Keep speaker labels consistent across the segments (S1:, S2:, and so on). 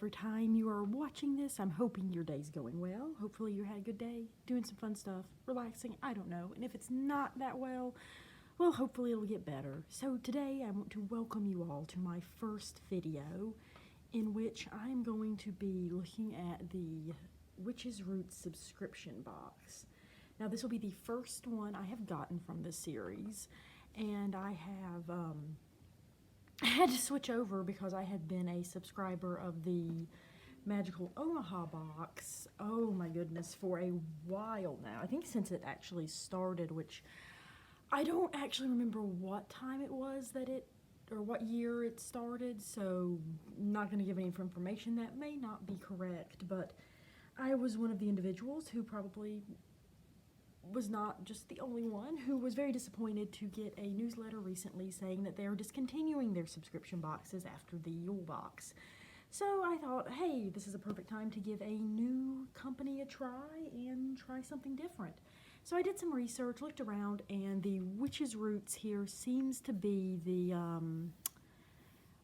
S1: whatever time you are watching this. I'm hoping your day's going well. Hopefully you had a good day, doing some fun stuff, relaxing, I don't know. And if it's not that well, hopefully it'll get better. So today I want to welcome you all to my first video in which I'm going to be looking at the Witch's Roots subscription box. Now this will be the first one I have gotten from this series, and I had to switch over because I had been a subscriber of the Magical Omaha box, oh my goodness, for a while now. I think since it actually started, which I don't actually remember what time it was that or what year it started, so I'm not going to give any information that may not be correct, but I was one of the individuals who probably was not just the only one who was very disappointed to get a newsletter recently saying that they are discontinuing their subscription boxes after the Yule box. So I thought, hey, this is a perfect time to give a new company a try and try something different. So I did some research, looked around, and the Witch's Roots here seems to be the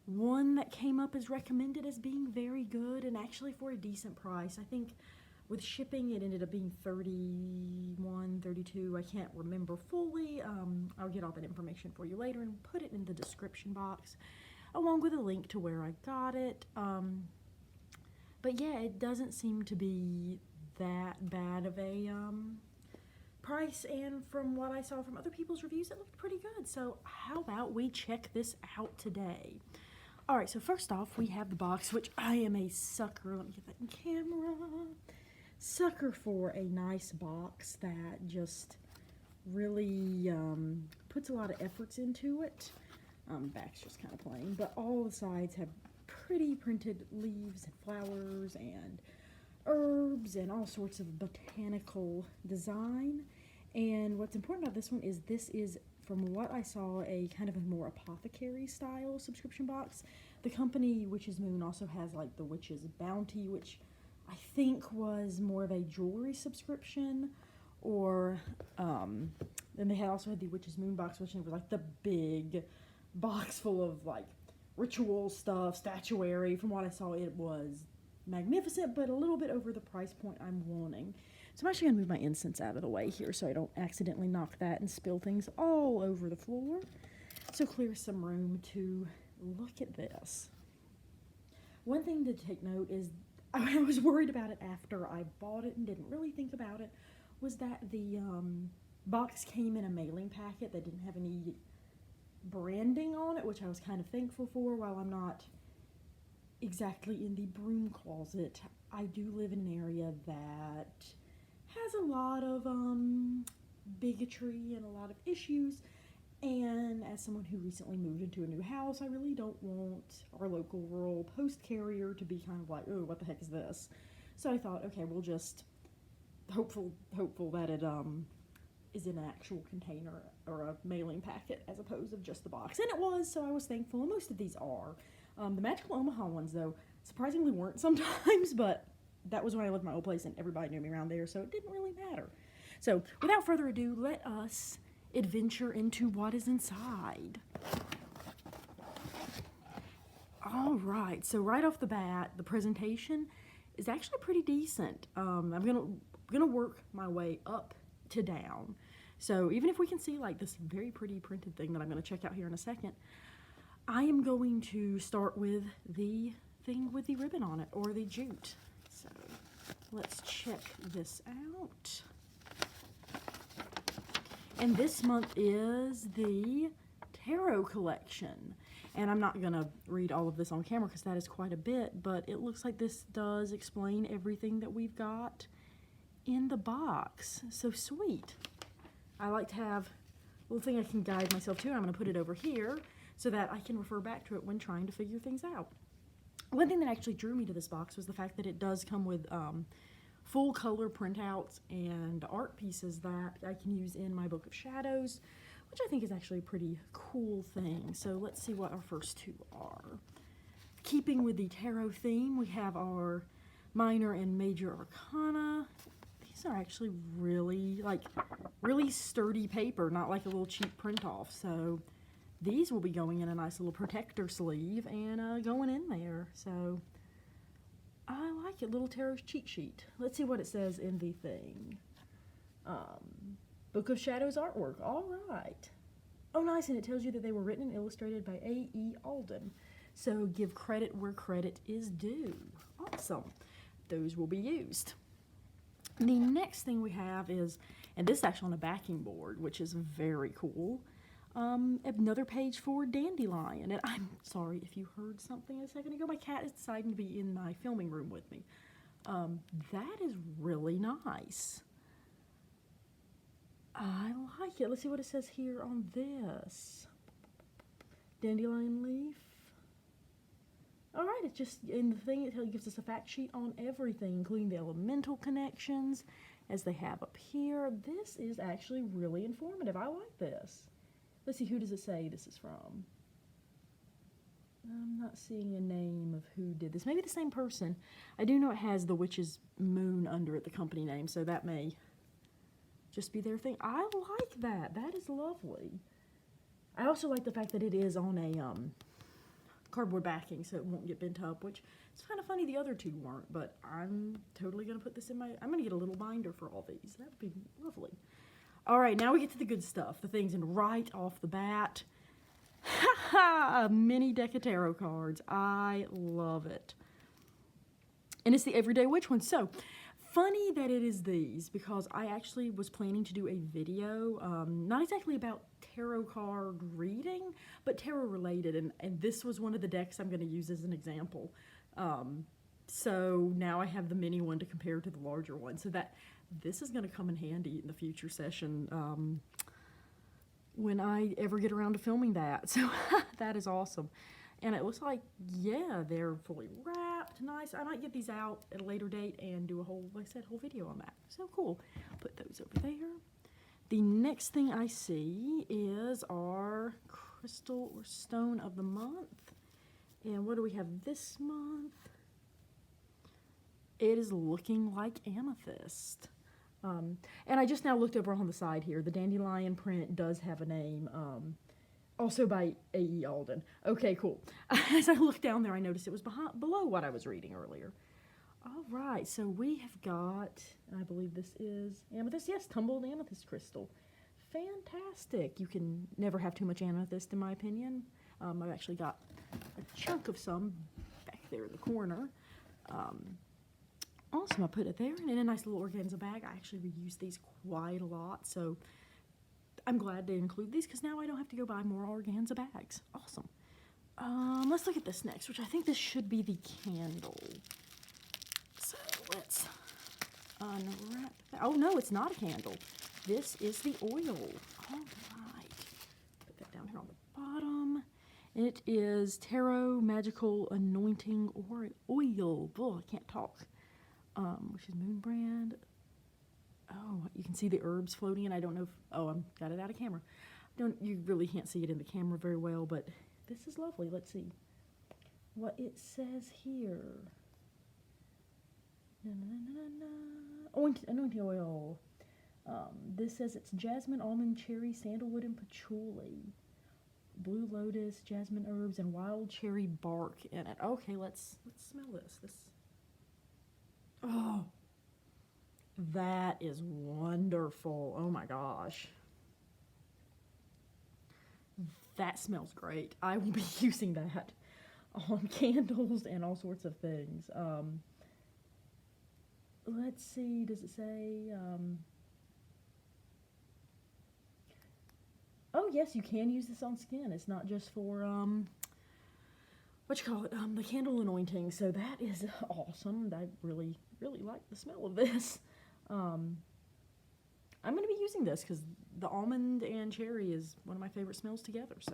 S1: one that came up as recommended as being very good and actually for a decent price. I think with shipping it ended up being $31, $32, I can't remember fully. I'll get all that information for you later and put it in the description box along with a link to where I got it. But yeah, it doesn't seem to be that bad of a price, and from what I saw from other people's reviews, it looked pretty good. So how about we check this out today? Alright, so first off, we have the box, which I am a sucker. Let me get that in camera. Sucker for a nice box that just really puts a lot of efforts into it. Back's just kind of plain, but all the sides have pretty printed leaves and flowers and herbs and all sorts of botanical design. And what's important about this one is this is, from what I saw, a kind of a more apothecary style subscription box. The company Witch's Moon also has like the Witch's Bounty, which I think was more of a jewelry subscription, or then they also had the Witch's Moon box, which was like the big box full of like ritual stuff, statuary. From what I saw, it was magnificent, but a little bit over the price point I'm wanting. So I'm actually going to move my incense out of the way here so I don't accidentally knock that and spill things all over the floor. So clear some room to look at this. One thing to take note is, I was worried about it after I bought it and didn't really think about it, was that the box came in a mailing packet that didn't have any branding on it, which I was kind of thankful for. While I'm not exactly in the broom closet, I do live in an area that has a lot of bigotry and a lot of issues, and as someone who recently moved into a new house, I really don't want our local rural post carrier to be kind of like, oh, what the heck is this? So I thought, okay, we'll just hopeful that it is in an actual container or a mailing packet as opposed to just the box. And it was, so I was thankful. Most of these are. The Magical Omaha ones, though, surprisingly weren't sometimes, but that was when I lived in my old place and everybody knew me around there, so it didn't really matter. So without further ado, let us adventure into what is inside. Alright, so right off the bat, the presentation is actually pretty decent. I'm gonna work my way up to down. So even if we can see like this very pretty printed thing that I'm gonna check out here in a second, I am going to start with the thing with the ribbon on it, or the jute. So let's check this out. And this month is the Tarot collection. And I'm not going to read all of this on camera because that is quite a bit, but it looks like this does explain everything that we've got in the box. So sweet. I like to have a little thing I can guide myself to. I'm going to put it over here so that I can refer back to it when trying to figure things out. One thing that actually drew me to this box was the fact that it does come with full color printouts and art pieces that I can use in my Book of Shadows, which I think is actually a pretty cool thing. So let's see what our first two are. Keeping with the tarot theme, we have our minor and major arcana. These are actually really sturdy paper, not like a little cheap print off. So these will be going in a nice little protector sleeve and going in there. So I like it. Little tarot cheat sheet. Let's see what it says in the thing. Book of Shadows artwork. All right. Oh, nice. And it tells you that they were written and illustrated by A.E. Alden. So give credit where credit is due. Awesome. Those will be used. The next thing we have is, and this is actually on a backing board, which is very cool. Another page for Dandelion. And I'm sorry if you heard something a second ago. My cat is deciding to be in my filming room with me. That is really nice. I like it. Let's see what it says here on this. Dandelion Leaf. Alright, it's just, in the thing it gives us a fact sheet on everything, including the elemental connections, as they have up here. This is actually really informative. I like this. Let's see, who does it say this is from? I'm not seeing a name of who did this. Maybe the same person. I do know it has the witch's moon under it, the company name, so that may just be their thing. I like that. That is lovely. I also like the fact that it is on a cardboard backing, so it won't get bent up, which it's kind of funny the other two weren't, but I'm totally going to put this in my, I'm going to get a little binder for all these. That would be lovely. All right, now we get to the good stuff, the things in right off the bat. Ha ha! A mini deck of tarot cards. I love it. And it's the Everyday Witch one. So, funny that it is these, because I actually was planning to do a video, not exactly about tarot card reading, but tarot related, and this was one of the decks I'm going to use as an example. So now I have the mini one to compare to the larger one, so that this is going to come in handy in the future session when I ever get around to filming that. So that is awesome. And it looks like, yeah, they're fully wrapped. Nice. I might get these out at a later date and do a whole, like I said, whole video on that. So cool. Put those over there. The next thing I see is our crystal or stone of the month. And what do we have this month? It is looking like Amethyst. And I just now looked over on the side here. The Dandelion print does have a name. Also by A.E. Alden. Okay, cool. As I looked down there, I noticed it was below what I was reading earlier. All right, so we have got, I believe this is Amethyst. Yes, tumbled Amethyst crystal. Fantastic. You can never have too much Amethyst, in my opinion. I've actually got a chunk of some back there in the corner. Awesome, I put it there, and in a nice little organza bag. I actually reuse these quite a lot, so I'm glad to include these because now I don't have to go buy more organza bags. Awesome. Let's look at this next, which I think this should be the candle. So let's unwrap that. Oh no, it's not a candle. This is the oil. All right. Put that down here on the bottom. It is Tarot Magical Anointing Oil. Oh, I can't talk. Which is Moon Brand. Oh, you can see the herbs floating in. I don't know if, oh, I've got it out of camera. You really can't see it in the camera very well, but this is lovely. Let's see what it says here. Anointing oil. This says it's jasmine, almond, cherry, sandalwood, and patchouli. Blue lotus, jasmine herbs, and wild cherry bark in it. Okay, let's smell this. Oh, that is wonderful. Oh my gosh. That smells great. I will be using that on candles and all sorts of things. Let's see, does it say, oh yes, you can use this on skin. It's not just for, the candle anointing. So that is awesome. I really, really like the smell of this. I'm going to be using this because the almond and cherry is one of my favorite smells together. So,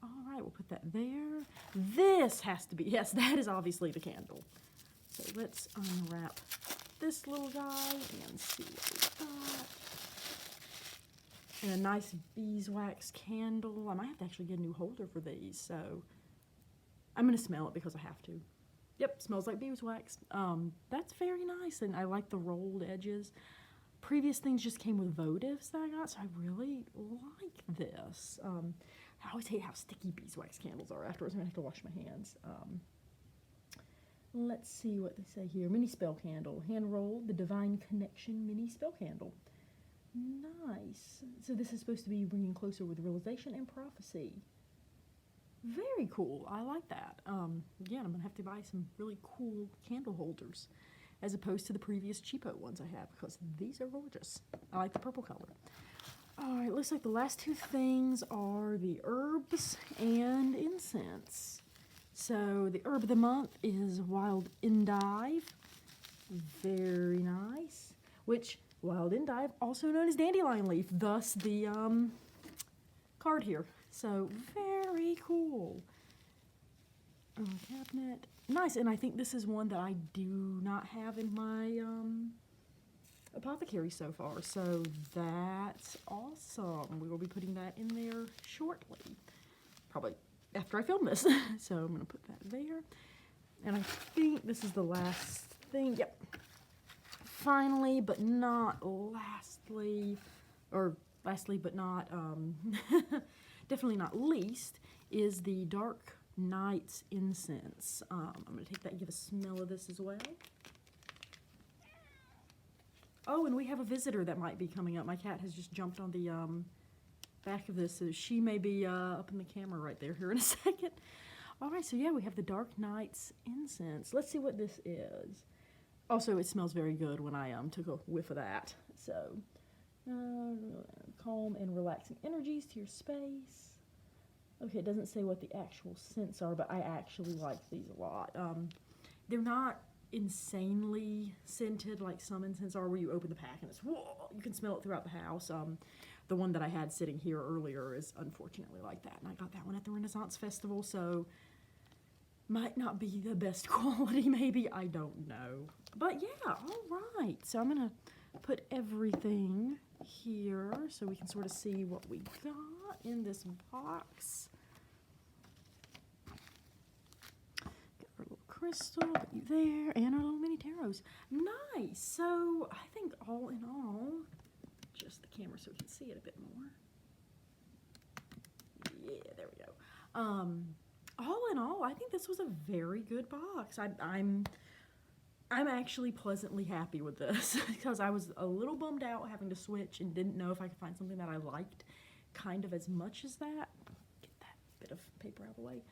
S1: all right, we'll put that there. This has to be, yes, that is obviously the candle. So let's unwrap this little guy and see what we got. And a nice beeswax candle. I might have to actually get a new holder for these, so I'm going to smell it because I have to. Yep, smells like beeswax. That's very nice, and I like the rolled edges. Previous things just came with votives that I got, so I really like this. I always hate how sticky beeswax candles are afterwards. I'm going to have to wash my hands. Let's see what they say here. Mini spell candle. Hand rolled, the Divine Connection mini spell candle. Nice. So this is supposed to be bringing closer with realization and prophecy. Very cool. I like that. Again, I'm going to have to buy some really cool candle holders as opposed to the previous cheapo ones I have because these are gorgeous. I like the purple color. All right, looks like the last two things are the herbs and incense. So the herb of the month is Wild Endive. Very nice. Which, Wild Endive, also known as Dandelion Leaf, thus the card here. So very cool. Cabinet. Nice, and I think this is one that I do not have in my apothecary so far. So that's awesome. We will be putting that in there shortly. Probably after I film this. So I'm going to put that there. And I think this is the last thing. Yep. Finally, but not lastly, or lastly but not, definitely not least, is the Dark Night's Incense. I'm going to take that and give a smell of this as well. Oh, and we have a visitor that might be coming up. My cat has just jumped on the back of this, so she may be up in the camera right there here in a second. All right, so yeah, we have the Dark Night's Incense. Let's see what this is. Also, it smells very good when I took a whiff of that. So, calm and relaxing energies to your space. Okay, it doesn't say what the actual scents are, but I actually like these a lot. They're not insanely scented like some incense are, where you open the pack and it's whoa, you can smell it throughout the house. The one that I had sitting here earlier is unfortunately like that, and I got that one at the Renaissance Festival, so might not be the best quality, maybe, I don't know. But yeah, all right, so I'm gonna put everything here so we can sort of see what we got in this box. Got our little crystal, put you there, and our little mini tarots. Nice. So I think all in all, just the camera so we can see it a bit more. Yeah, there we go. All in all, I think this was a very good box. I'm actually pleasantly happy with this because I was a little bummed out having to switch and didn't know if I could find something that I liked kind of as much as that. Get that bit of paper out of the way.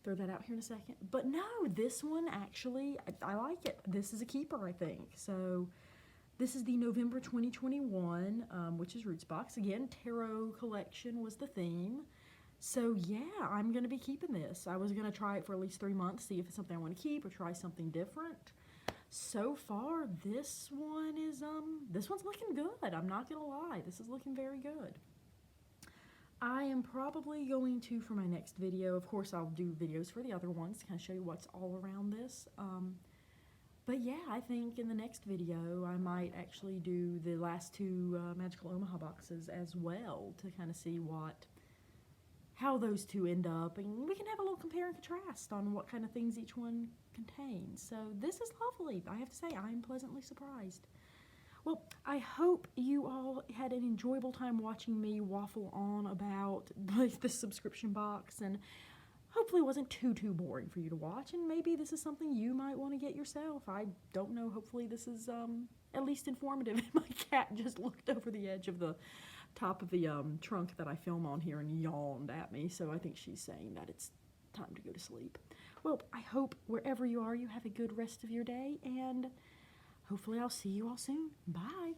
S1: Throw that out here in a second. But no, this one actually, I like it. This is a keeper, I think. So this is the November 2021, which is Roots box. Again, tarot collection was the theme. So yeah, I'm going to be keeping this. I was going to try it for at least 3 months, see if it's something I want to keep or try something different. So far, this one is, this one's looking good. I'm not going to lie. This is looking very good. I am probably going to, for my next video, of course I'll do videos for the other ones to kind of show you what's all around this. But yeah, I think in the next video I might actually do the last two Magical Omaha boxes as well to kind of see how those two end up, and we can have a little compare and contrast on what kind of things each one contains. So this is lovely. I have to say, I'm pleasantly surprised. Well, I hope you all had an enjoyable time watching me waffle on about the subscription box, and hopefully it wasn't too boring for you to watch, and maybe this is something you might want to get yourself. I don't know. Hopefully this is at least informative. My cat just looked over the edge of the top of the trunk that I film on here and yawned at me, so I think she's saying that it's time to go to sleep. Well, I hope wherever you are, you have a good rest of your day, and hopefully I'll see you all soon. Bye!